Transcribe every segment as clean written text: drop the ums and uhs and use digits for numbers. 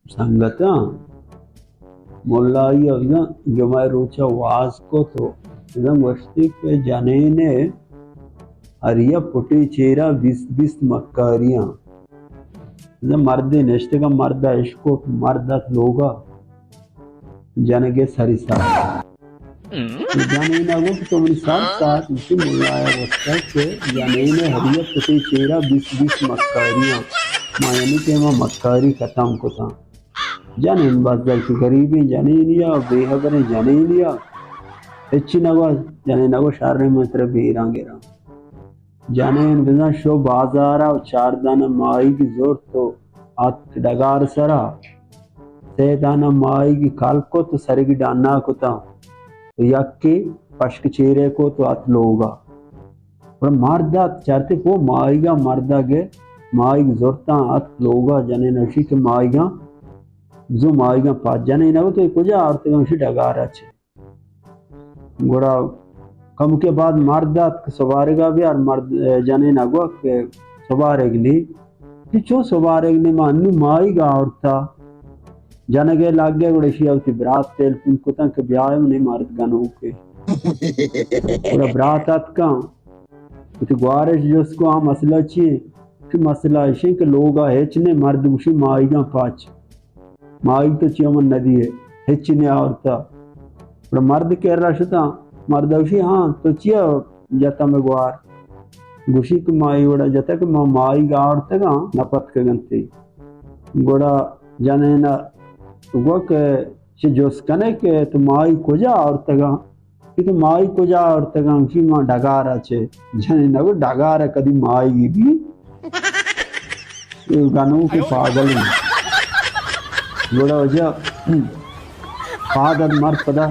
संगता मुल्लाई अविदा जुमाय रोचा वास को तो इदम वस्ती के जाने ने हरिया पुटी चेरा बिस मक्कारियां इदम मर्दे नेश्ते का मर्दा इश्को मर्दा लोगा जनगे सरिसा जाने ना वो तो मेरी साथ उसी मुल्लाया वस्ता के जाने ने हरिया पुटी चेरा बिस मक्कारियां मायने के मां मक्कारी खत्म को था जानेन बाज़ार की गरीबी जानेनिया बेहबरे जानेनिया ಹೆಚ್ಚಿ ನಗೋ जाने नगो शारे मंत्र बेरांगेरा जानेन बिना शो बाजारा चार दाना माई की जोर तो आत डगार सरा से दाना माई की काल को तो सरे की डाना को था तो यक्के पश्क चेहरे को तो आत लोगा और मर्दा चारते वो माईगा मर्दा के माई की जोरता आत लोगा जाने नशी के माईगा जो माईगा पाँच जाने ना तो कुछ आरते गंशी डगारा छे गोड़ा कम के बाद मर्दा सवारेगा भी और मर्द जाने ना गो के सवारेगनी कि चो सवारेगनी मानू माईगा औरता जाने के लाग गया गोड़े शिया उसी बरात तेल कुता के ब्याह में नहीं मर्द गनो के गोड़ा बरात आत का उसी ग्वारिश जो उसको आ मसला ची कि मसला इसी के लोग हेचने मर्द उसी माईगा पाँच माई तो चियमन नदी है हेचने औरता और मर्द कह रहा शुता मर्द उसी हाँ तो चिया जाता में ग्वार गुशी की माई गोड़ा जाता कि माई गा औरता का नपत के गंती गोड़ा जाने ना वो के जोस कने के तो माई को जा औरता का कि तो माई को जा औरता का उसी मां डगारा छे जाने ना वो डगारा कदी माई भी गानों के पागल हैं गोड़ा वजह फादर मर पदा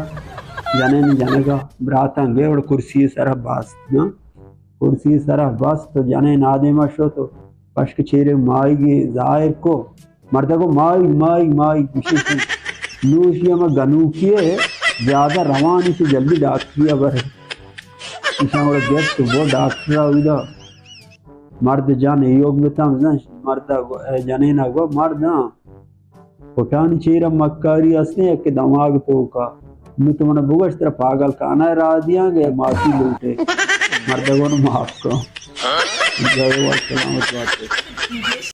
जाने नहीं जाने का बरातांगे और कुर्सी सारा बास ना कुर्सी सारा बास तो जाने नादेमा शो तो पश्क चेहरे माई की जाहिर को मर्दा को माई माई माई किसी नूशिया में गनू किए ज्यादा रवानी से जल्दी डॉक्टरिया बर इसा और गेट तो वो डॉक्टर उदा मर्द जाने योग में था मर्दा जाने ना वो मर्द ना कोटानी चेहरा मक्कारी असने के दिमाग तो का मैं तुम्हारा बुगश तेरा पागल काना रा दिया गया माफी लूटे मर्द को माफ करो जय वाले सलामत बात